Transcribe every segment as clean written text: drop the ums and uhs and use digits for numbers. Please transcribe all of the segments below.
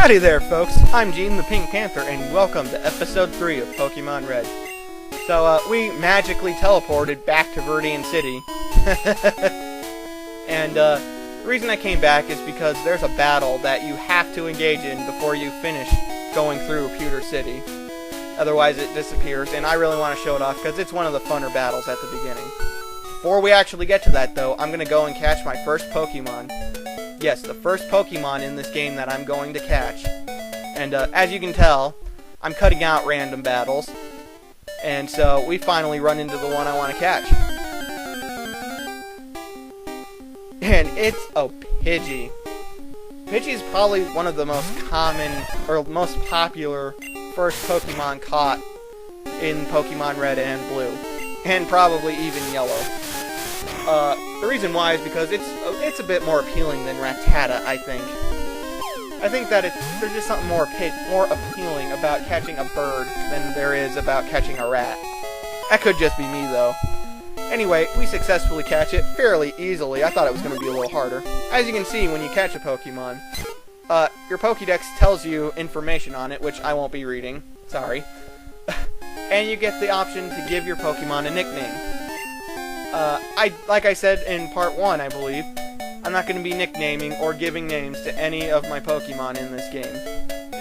Howdy there, folks. I'm Gene the Pink Panther, and welcome to Episode 3 of Pokemon Red. So, we magically teleported back to Viridian City. And, the reason I came back is because there's a battle that you have to engage in before you finish going through Pewter City. Otherwise, it disappears, and I really want to show it off because it's one of the funner battles at the beginning. Before we actually get to that, though, I'm going to go and catch my first Pokemon. Yes, the first Pokemon in this game that I'm going to catch. And as you can tell, I'm cutting out random battles. And so we finally run into the one I want to catch. And it's a Pidgey. Pidgey is probably one of the most common, or most popular first Pokemon caught in Pokemon Red and Blue. And probably even Yellow. The reason why is because it's a bit more appealing than Rattata, I think. I think that there's just something more appealing about catching a bird than there is about catching a rat. That could just be me, though. Anyway, we successfully catch it fairly easily. I thought it was going to be a little harder. As you can see, when you catch a Pokemon, your Pokédex tells you information on it, which I won't be reading. Sorry. And you get the option to give your Pokemon a nickname. Like I said in part 1, I believe, I'm not going to be nicknaming or giving names to any of my Pokemon in this game.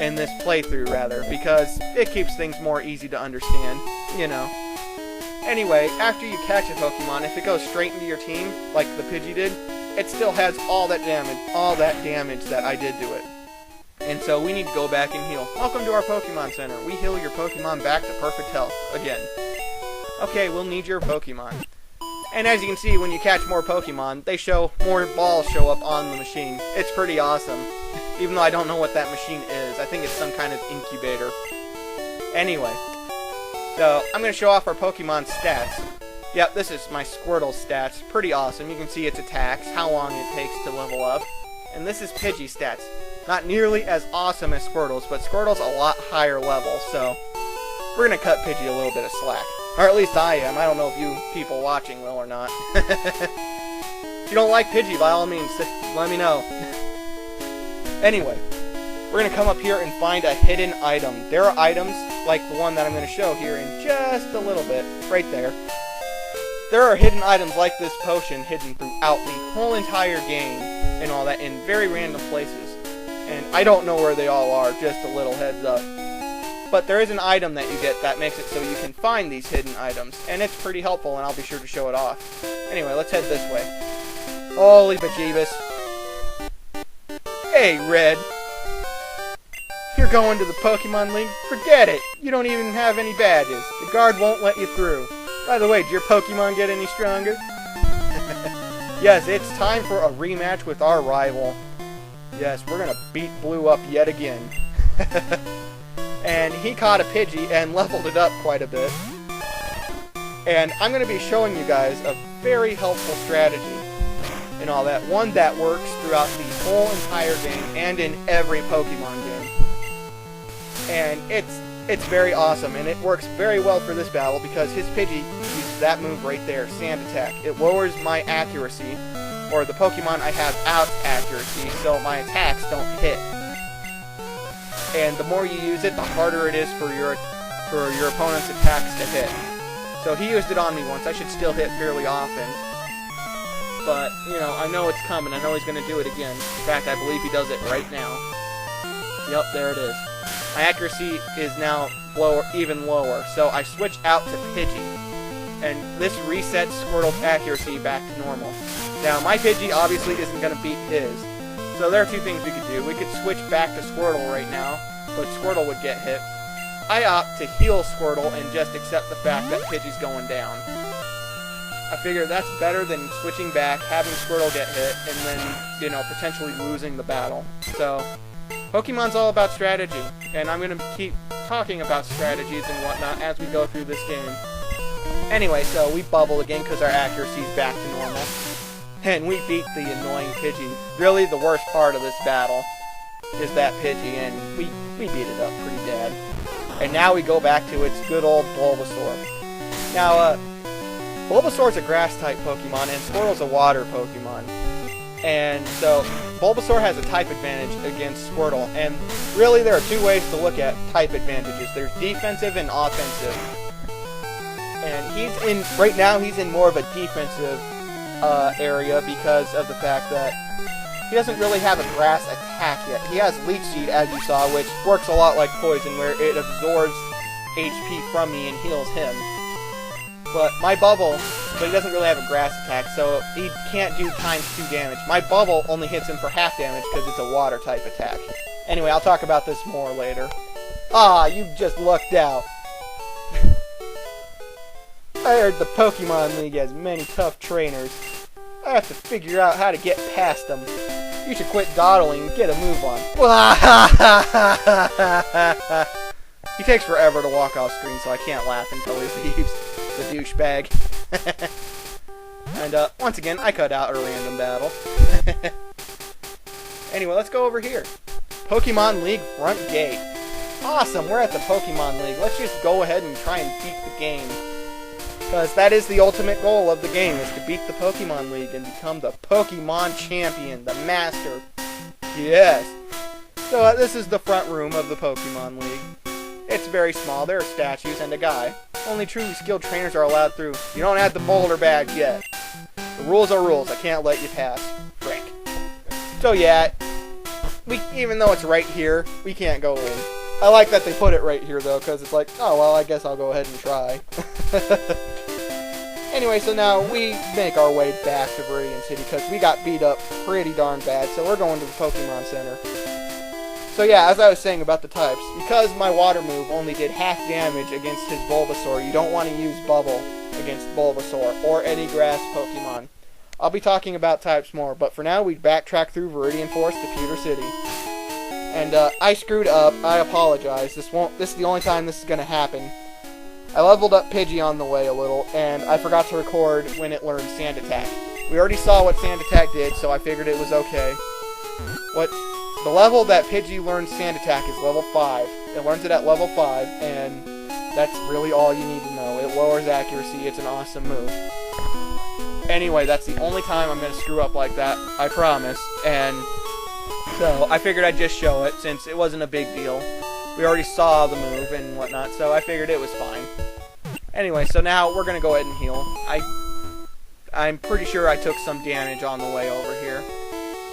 In this playthrough, rather, because it keeps things more easy to understand, you know. Anyway, after you catch a Pokemon, if it goes straight into your team, like the Pidgey did, it still has all that damage that I did to it. And so we need to go back and heal. Welcome to our Pokemon Center. We heal your Pokemon back to perfect health, again. Okay, we'll need your Pokemon. And as you can see, when you catch more Pokemon, more balls show up on the machine. It's pretty awesome. Even though I don't know what that machine is. I think it's some kind of incubator. Anyway. So, I'm going to show off our Pokemon stats. Yep, this is my Squirtle's stats. Pretty awesome. You can see its attacks, how long it takes to level up. And this is Pidgey's stats. Not nearly as awesome as Squirtle's, but Squirtle's a lot higher level, so we're going to cut Pidgey a little bit of slack. Or at least I am. I don't know if you people watching will or not. If you don't like Pidgey, by all means, let me know. Anyway, we're going to come up here and find a hidden item. There are items, like the one that I'm going to show here in just a little bit, right there. There are hidden items like this potion hidden throughout the whole entire game and all that in very random places. And I don't know where they all are, just a little heads up. But there is an item that you get that makes it so you can find these hidden items. And it's pretty helpful, and I'll be sure to show it off. Anyway, let's head this way. Holy bejeebus. Hey, Red. You're going to the Pokemon League? Forget it. You don't even have any badges. The guard won't let you through. By the way, did your Pokemon get any stronger? Yes, it's time for a rematch with our rival. Yes, we're gonna beat Blue up yet again. And he caught a Pidgey and leveled it up quite a bit. And I'm going to be showing you guys a very helpful strategy and all that. One that works throughout the whole entire game and in every Pokemon game. And it's very awesome, and it works very well for this battle because his Pidgey uses that move right there, Sand Attack. It lowers my accuracy, or the Pokemon I have out accuracy, so my attacks don't hit. And the more you use it, the harder it is for your opponent's attacks to hit. So he used it on me once. I should still hit fairly often. But, you know, I know it's coming. I know he's going to do it again. In fact, I believe he does it right now. Yep, there it is. My accuracy is now even lower. So I switch out to Pidgey. And this resets Squirtle's accuracy back to normal. Now, my Pidgey obviously isn't going to beat his. So there are two things we could do. We could switch back to Squirtle right now, but Squirtle would get hit. I opt to heal Squirtle and just accept the fact that Pidgey's going down. I figure that's better than switching back, having Squirtle get hit, and then, you know, potentially losing the battle. So, Pokemon's all about strategy, and I'm going to keep talking about strategies and whatnot as we go through this game. Anyway, so we bubble again because our accuracy's back to normal. And we beat the annoying Pidgey. Really, the worst part of this battle is that Pidgey, and we beat it up pretty bad. And now we go back to its good old Bulbasaur. Now, Bulbasaur's a grass-type Pokemon, and Squirtle's a water Pokemon. And so Bulbasaur has a type advantage against Squirtle. And really there are two ways to look at type advantages. There's defensive and offensive. And right now he's in more of a defensive area because of the fact that he doesn't really have a grass attack yet. He has Leech Seed, as you saw, which works a lot like Poison, where it absorbs HP from me and heals him. But my Bubble, he doesn't really have a grass attack, so he can't do ×2 damage. My Bubble only hits him for half damage because it's a water type attack. Anyway, I'll talk about this more later. Ah, you just lucked out. I heard the Pokemon League has many tough trainers. I have to figure out how to get past them. You should quit dawdling and get a move on. He takes forever to walk off screen, so I can't laugh until he leaves. The douchebag. And once again, I cut out a random battle. Anyway, let's go over here. Pokemon League front gate. Awesome, we're at the Pokemon League. Let's just go ahead and try and beat the game. Because that is the ultimate goal of the game, is to beat the Pokemon League and become the Pokemon champion, the master. Yes. So this is the front room of the Pokemon League. It's very small. There are statues and a guy. Only truly skilled trainers are allowed through. You don't have the boulder badge yet. The rules are rules. I can't let you pass. Frick. So yeah, even though it's right here, we can't go in. I like that they put it right here though, because it's like, oh well, I guess I'll go ahead and try. Anyway, so now we make our way back to Viridian City because we got beat up pretty darn bad, so we're going to the Pokemon Center. So yeah, as I was saying about the types, because my water move only did half damage against his Bulbasaur, you don't want to use Bubble against Bulbasaur or any grass Pokemon. I'll be talking about types more, but for now we backtrack through Viridian Forest to Pewter City. And I screwed up. I apologize. This is the only time this is going to happen. I leveled up Pidgey on the way a little, and I forgot to record when it learned Sand Attack. We already saw what Sand Attack did, so I figured it was okay. The level that Pidgey learns Sand Attack is level 5. It learns it at level 5, and that's really all you need to know. It lowers accuracy. It's an awesome move. Anyway, that's the only time I'm going to screw up like that, I promise. And so I figured I'd just show it, since it wasn't a big deal. We already saw the move and whatnot, so I figured it was fine. Anyway, so now we're going to go ahead and heal. I'm pretty sure I took some damage on the way over here.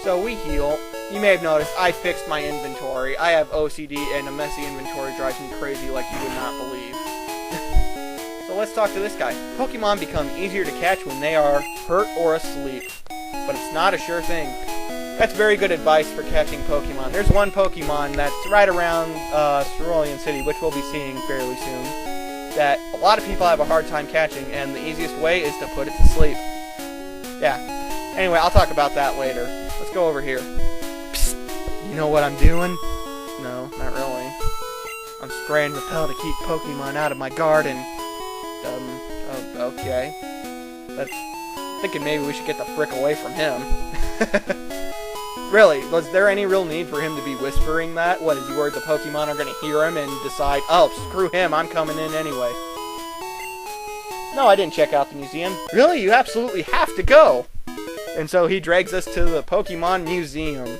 So we heal. You may have noticed I fixed my inventory. I have OCD, and a messy inventory drives me crazy like you would not believe. So let's talk to this guy. Pokemon become easier to catch when they are hurt or asleep, but it's not a sure thing. That's very good advice for catching Pokemon. There's one Pokemon that's right around Cerulean City, which we'll be seeing fairly soon, that a lot of people have a hard time catching, and the easiest way is to put it to sleep. Yeah. Anyway, I'll talk about that later. Let's go over here. Psst. You know what I'm doing? No, not really. I'm spraying Repel to keep Pokemon out of my garden. Okay. Thinking maybe we should get the frick away from him. Really, was there any real need for him to be whispering that? What, is he worried the Pokemon are going to hear him and decide, oh, screw him, I'm coming in anyway? No, I didn't check out the museum. Really? You absolutely have to go! And so he drags us to the Pokemon Museum.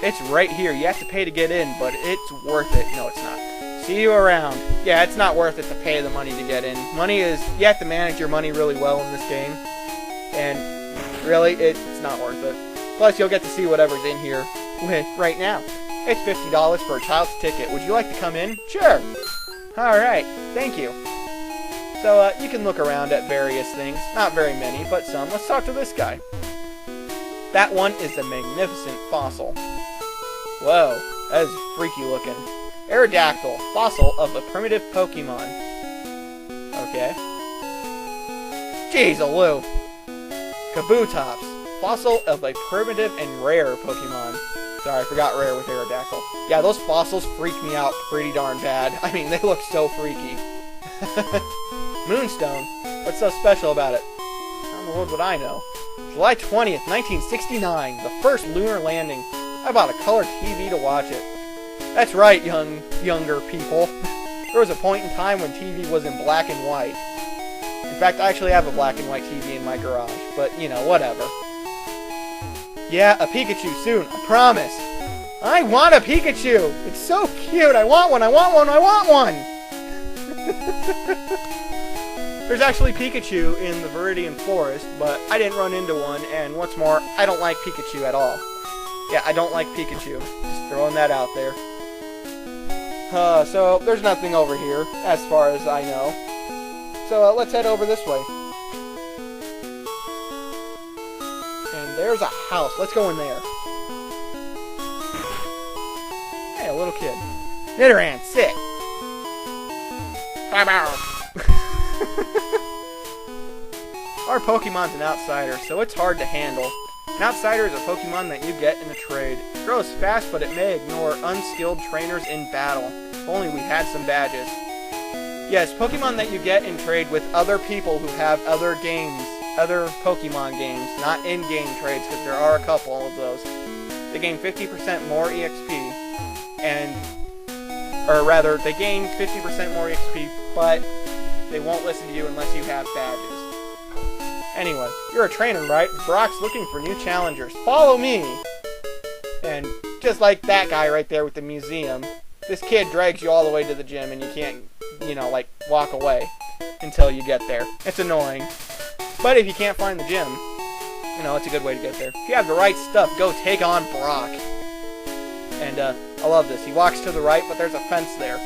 It's right here. You have to pay to get in, but it's worth it. No, it's not. See you around. Yeah, it's not worth it to pay the money to get in. You have to manage your money really well in this game. And really, it's not worth it. Plus, you'll get to see whatever's in here right now. It's $50 for a child's ticket. Would you like to come in? Sure. Alright, thank you. So, you can look around at various things. Not very many, but some. Let's talk to this guy. That one is a magnificent fossil. Whoa, that is freaky looking. Aerodactyl, fossil of a primitive Pokemon. Okay. Jeez-a-loo. Kabutops, fossil of a primitive and rare Pokemon. Sorry, I forgot rare with Aerodactyl. Yeah, those fossils freak me out pretty darn bad. I mean, they look so freaky. Moonstone, what's so special about it? How in the world would I know? July 20th, 1969, the first lunar landing. I bought a color TV to watch it. That's right, younger people. There was a point in time when TV was in black and white. In fact, I actually have a black and white TV in my garage, but, you know, whatever. Yeah, a Pikachu soon, I promise. I want a Pikachu! It's so cute! I want one, I want one, I want one! There's actually Pikachu in the Viridian Forest, but I didn't run into one, and what's more, I don't like Pikachu at all. Yeah, I don't like Pikachu. Just throwing that out there. So, there's nothing over here, as far as I know. So, let's head over this way. And there's a house. Let's go in there. Hey, a little kid. Nidoran, sit! Our Pokemon's an outsider, so it's hard to handle. An outsider is a Pokemon that you get in a trade. It grows fast, but it may ignore unskilled trainers in battle. If only we had some badges. Yes, Pokemon that you get in trade with other people who have other games, other Pokemon games, not in-game trades, because there are a couple of those. They gain 50% more EXP, or rather, they gain 50% more EXP, but they won't listen to you unless you have badges. Anyway, you're a trainer, right? Brock's looking for new challengers. Follow me! And just like that guy right there with the museum, this kid drags you all the way to the gym and you can't, like, walk away until you get there. It's annoying. But if you can't find the gym, it's a good way to get there. If you have the right stuff, go take on Brock. And, I love this. He walks to the right, but there's a fence there.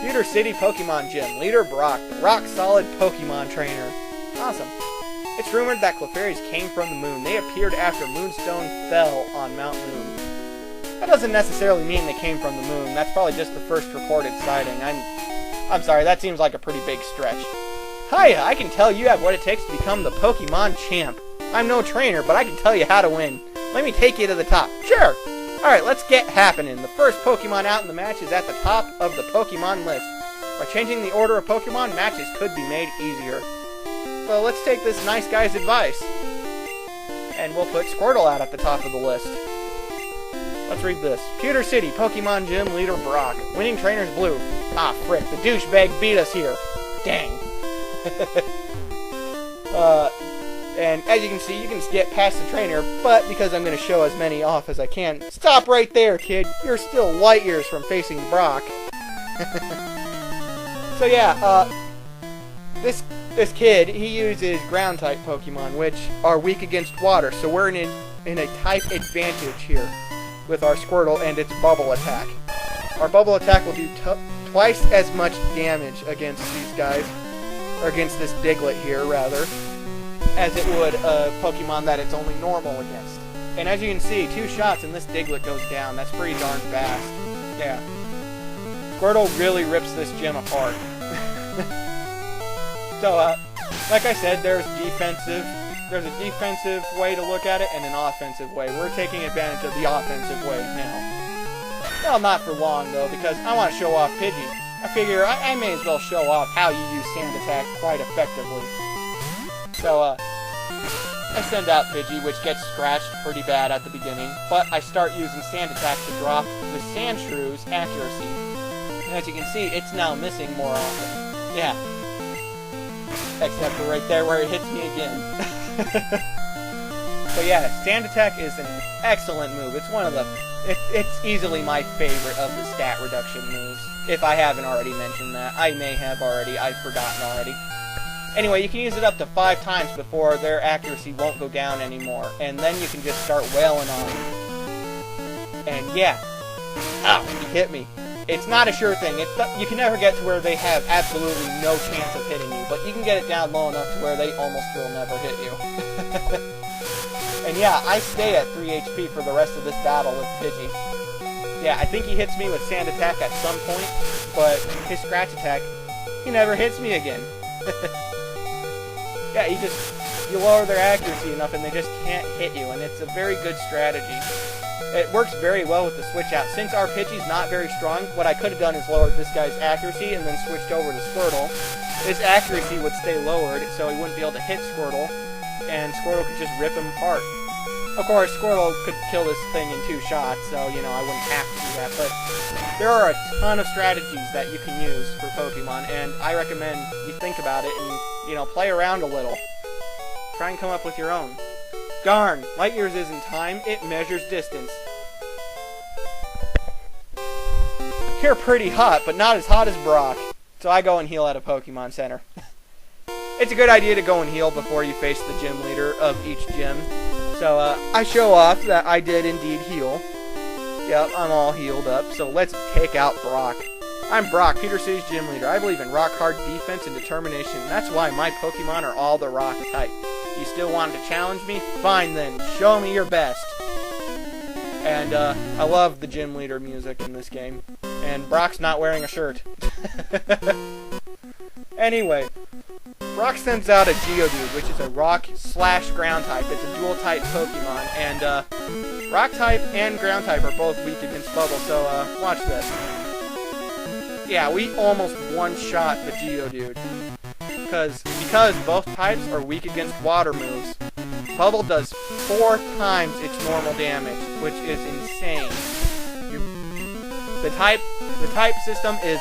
Pewter City Pokemon Gym. Leader Brock, the rock-solid Pokemon trainer. Awesome. It's rumored that Clefairies came from the moon. They appeared after Moonstone fell on Mount Moon. That doesn't necessarily mean they came from the moon. That's probably just the first reported sighting. I'm sorry, that seems like a pretty big stretch. Hiya, I can tell you have what it takes to become the Pokemon champ. I'm no trainer, but I can tell you how to win. Let me take you to the top. Sure! Alright, let's get happening. The first Pokemon out in the match is at the top of the Pokemon list. By changing the order of Pokemon, matches could be made easier. So let's take this nice guy's advice. And we'll put Squirtle out at the top of the list. Let's read this. Pewter City, Pokemon Gym, Leader Brock. Winning trainers blue. Ah, frick, the douchebag beat us here. Dang. And as you can see, you can get past the trainer, but because I'm going to show as many off as I can, stop right there, kid. You're still light years from facing Brock. So yeah, this kid, he uses ground-type Pokemon, which are weak against water, so we're in a type advantage here with our Squirtle and its Bubble Attack. Our Bubble Attack will do twice as much damage against these guys, or against this Diglett here, rather, as it would a Pokemon that it's only normal against. And as you can see, 2 shots and this Diglett goes down. That's pretty darn fast. Yeah. Squirtle really rips this gym apart. So, like I said, there's a defensive way to look at it and an offensive way. We're taking advantage of the offensive way now. Well, not for long, though, because I want to show off Pidgey. I figure I may as well show off how you use Sand Attack quite effectively. So, I send out Pidgey, which gets scratched pretty bad at the beginning, but I start using Sand Attack to drop the Sandshrews accuracy. And as you can see, it's now missing more often. Yeah. Except for right there where it hits me again. But yeah, Sand Attack is an excellent move. It's one of the... It's easily my favorite of the stat reduction moves. If I haven't already mentioned that. I may have already. I've forgotten already. Anyway, you can use it up to 5 times before their accuracy won't go down anymore. And then you can just start wailing on them. And yeah. Ow, he hit me. It's not a sure thing. You can never get to where they have absolutely no chance of hitting you. But you can get it down low enough to where they almost will never hit you. And yeah, I stay at 3 HP for the rest of this battle with Pidgey. Yeah, I think he hits me with Sand Attack at some point, but his Scratch Attack, he never hits me again. Yeah, you lower their accuracy enough and they just can't hit you, and it's a very good strategy. It works very well with the switch out. Since our Pidgey's not very strong, what I could have done is lowered this guy's accuracy and then switched over to Squirtle. His accuracy would stay lowered, so he wouldn't be able to hit Squirtle, and Squirtle could just rip him apart. Of course, Squirtle could kill this thing in 2 shots, so, I wouldn't have to do that, but there are a ton of strategies that you can use for Pokemon, and I recommend you think about it and, play around a little. Try and come up with your own. Darn, light years isn't time, it measures distance. You're pretty hot, but not as hot as Brock. So I go and heal at a Pokemon Center. It's a good idea to go and heal before you face the gym leader of each gym. So I show off that I did indeed heal. Yep, I'm all healed up, so let's take out Brock. I'm Brock, Peter City's gym leader. I believe in rock-hard defense and determination. That's why my Pokemon are all the rock type. You still wanted to challenge me? Fine then, show me your best. And I love the gym leader music in this game. And Brock's not wearing a shirt. Anyway, Brock sends out a Geodude, which is a rock/ground type. It's a dual type Pokemon, and rock type and ground type are both weak against Bubble, so watch this. Yeah, we almost one-shot the Geodude. Because both types are weak against water moves. Bubble does 4 times its normal damage, which is insane. The type system is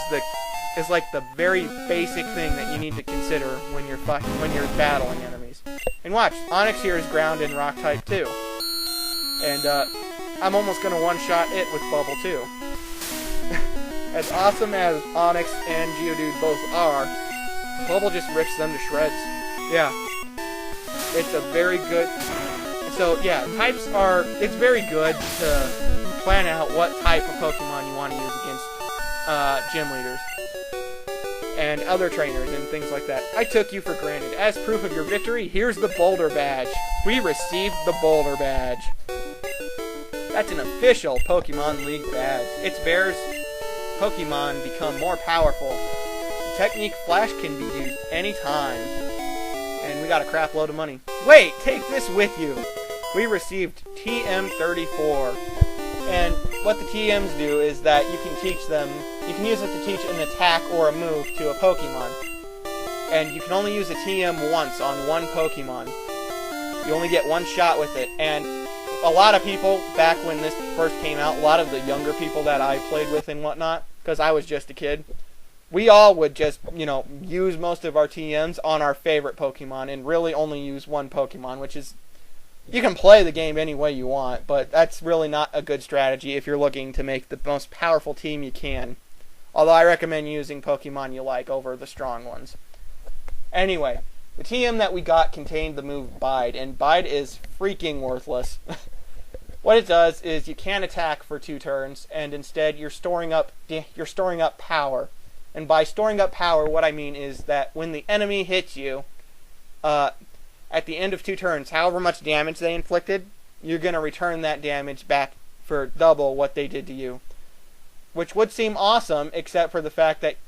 like the very basic thing that you need to consider when you're battling enemies. And watch, Onix here is ground and rock type too. And I'm almost gonna one-shot it with Bubble too. As awesome as Onix and Geodude both are, Bubble just rips them to shreds. Yeah. It's a very good... So, yeah, it's very good to plan out what type of Pokemon you want to use against gym leaders and other trainers and things like that. I took you for granted. As proof of your victory, here's the Boulder Badge. We received the Boulder Badge. That's an official Pokemon League badge. It bears Pokemon become more powerful. The technique Flash can be used anytime. And we got a crap load of money. Wait, take this with you. We received TM34. And what the TMs do is that you can teach them, you can use it to teach an attack or a move to a Pokemon. And you can only use a TM once on one Pokemon. You only get one shot with it. And a lot of people, back when this first came out, a lot of the younger people that I played with and whatnot, because I was just a kid, we all would just, use most of our TMs on our favorite Pokemon and really only use one Pokemon, which is, you can play the game any way you want, but that's really not a good strategy if you're looking to make the most powerful team you can. Although I recommend using Pokemon you like over the strong ones. Anyway, the TM that we got contained the move Bide, and Bide is freaking worthless. What it does is you can't attack for 2 turns, and instead you're storing up power. And by storing up power, what I mean is that when the enemy hits you, at the end of 2 turns, however much damage they inflicted, you're going to return that damage back for double what they did to you. Which would seem awesome, except for the fact that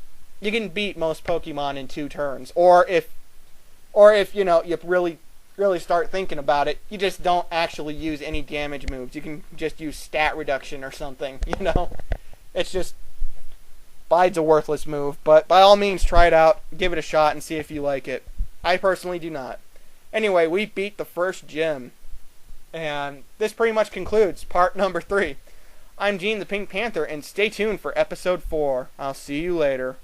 you can beat most Pokemon in 2 turns. Or if you really start thinking about it, you just don't actually use any damage moves. You can just use stat reduction or something, It's just... Bide's a worthless move, but by all means try it out, give it a shot, and see if you like it. I personally do not. Anyway, we beat the first gym. And this pretty much concludes part number 3. I'm Gene the Pink Panther, and stay tuned for episode 4. I'll see you later.